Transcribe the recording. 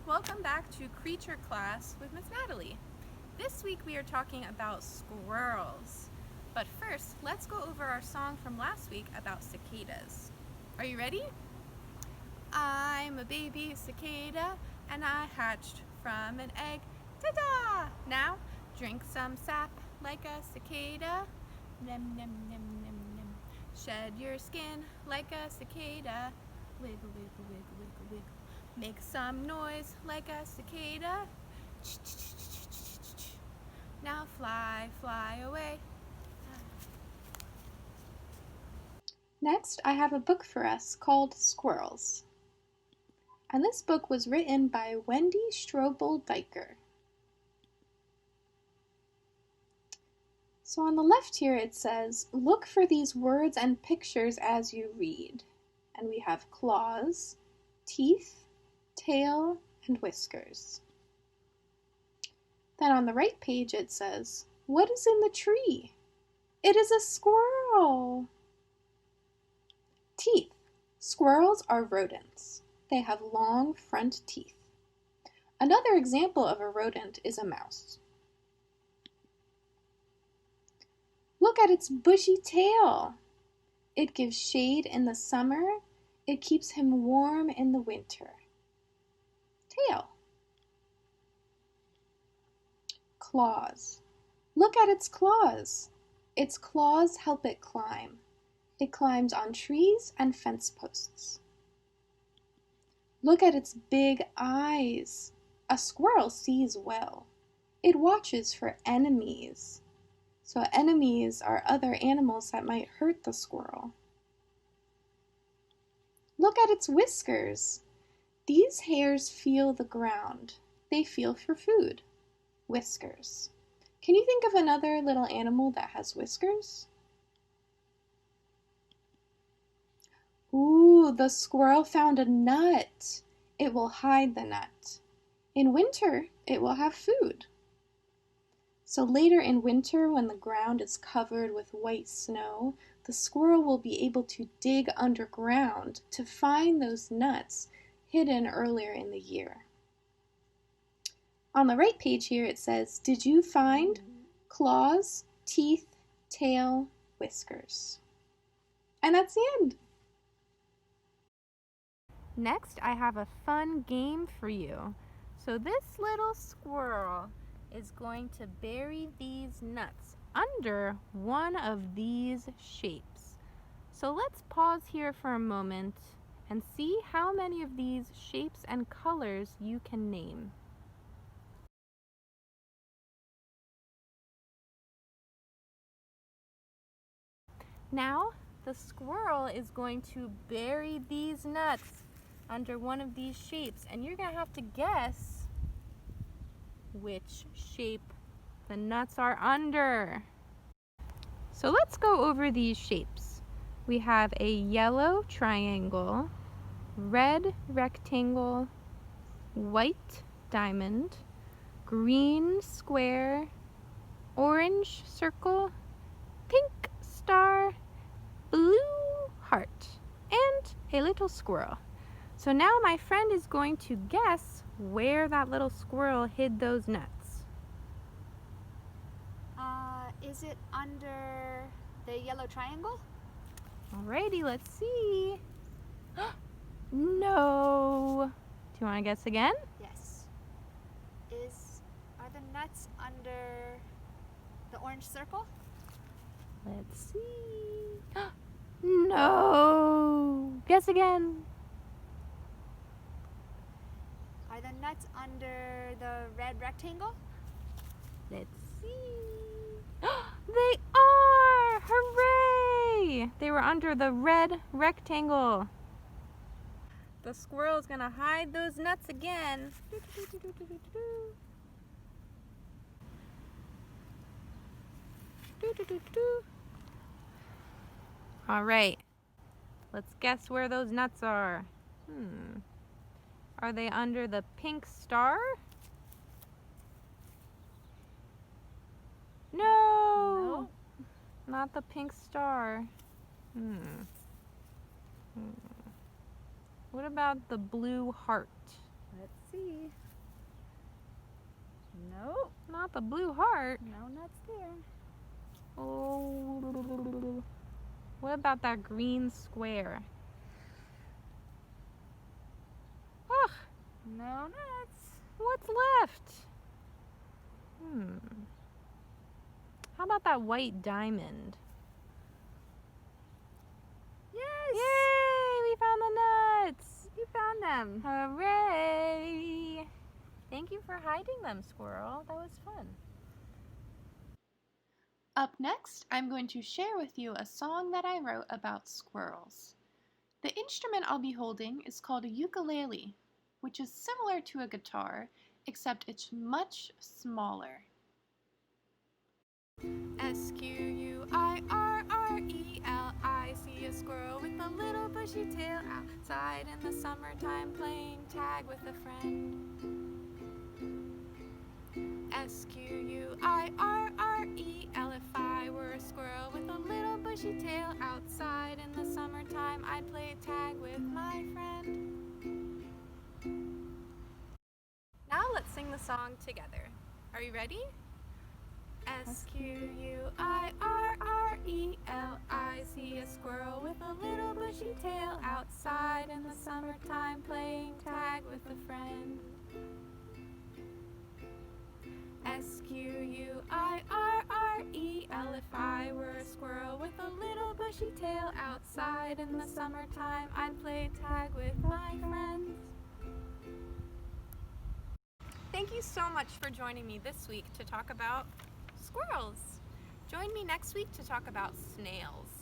Welcome back to Creature Class with Miss Natalie. This week we are talking about squirrels. But first, let's go over our song from last week about cicadas. Are you ready? I'm a baby cicada and I hatched from an egg. Ta-da! Now, drink some sap like a cicada. Nem, nem, nem, nem, nem. Shed your skin like a cicada. Wiggle, wiggle, wiggle, wiggle, wiggle. Make some noise like a cicada. Now fly, fly away. Next, I have a book for us called Squirrels. And this book was written by Wendy Strobel-Diker. So on the left here it says, look for these words and pictures as you read. And we have claws, teeth, tail, and whiskers. Then on the right page it says, what is in the tree? It is a squirrel. Teeth. Squirrels are rodents. They have long front teeth. Another example of a rodent is a mouse. Look at its bushy tail. It gives shade in the summer. It keeps him warm in the winter. Tail. Claws. Look at its claws. Its claws help it climb. It climbs on trees and fence posts. Look at its big eyes. A squirrel sees well. It watches for enemies. So enemies are other animals that might hurt the squirrel. Look at its whiskers. These hairs feel the ground. They feel for food. Whiskers. Can you think of another little animal that has whiskers? Ooh, the squirrel found a nut. It will hide the nut. In winter, it will have food. So later in winter, when the ground is covered with white snow, the squirrel will be able to dig underground to find those nuts hidden earlier in the year. On the right page here it says, did you find claws, teeth, tail, whiskers? And that's the end. Next, I have a fun game for you. So this little squirrel is going to bury these nuts under one of these shapes. So let's pause here for a moment and see how many of these shapes and colors you can name. Now, the squirrel is going to bury these nuts under one of these shapes, and you're going to have to guess which shape the nuts are under. So let's go over these shapes. We have a yellow triangle, red rectangle, white diamond, green square, orange circle, pink star, blue heart, and a little squirrel. So now my friend is going to guess where that little squirrel hid those nuts. Is it under the yellow triangle? Alrighty, let's see. No. Do you want to guess again? Yes. Are the nuts under the orange circle? Let's see. No. Guess again. Are the nuts under the red rectangle? Let's see. They are! Hooray! They were under the red rectangle. The squirrel is gonna hide those nuts again. All right, let's guess where those nuts are. Are they under the pink star? No, not the pink star. What about the blue heart? Let's see. Nope. Not the blue heart. No nuts there. Oh. What about that green square? Ugh. No nuts. What's left? How about that white diamond? Yes. Yay! We found the nuts! You found them. Hooray! Thank you for hiding them, Squirrel. That was fun. Up next, I'm going to share with you a song that I wrote about squirrels. The instrument I'll be holding is called a ukulele, which is similar to a guitar, except it's much smaller. Squirrel, see a squirrel with a little bushy tail outside in the summertime playing tag with a friend. Squirrel, if I were a squirrel with a little bushy tail outside in the summertime, I'd play tag with my friend. Now let's sing the song together. Are you ready? Squirrel, see a squirrel with a little bushy tail outside in the summertime playing tag with a friend. Squirrel, if I were a squirrel with a little bushy tail outside in the summertime, I'd play tag with my friends. Thank you so much for joining me this week to talk about squirrels. Join me next week to talk about snails.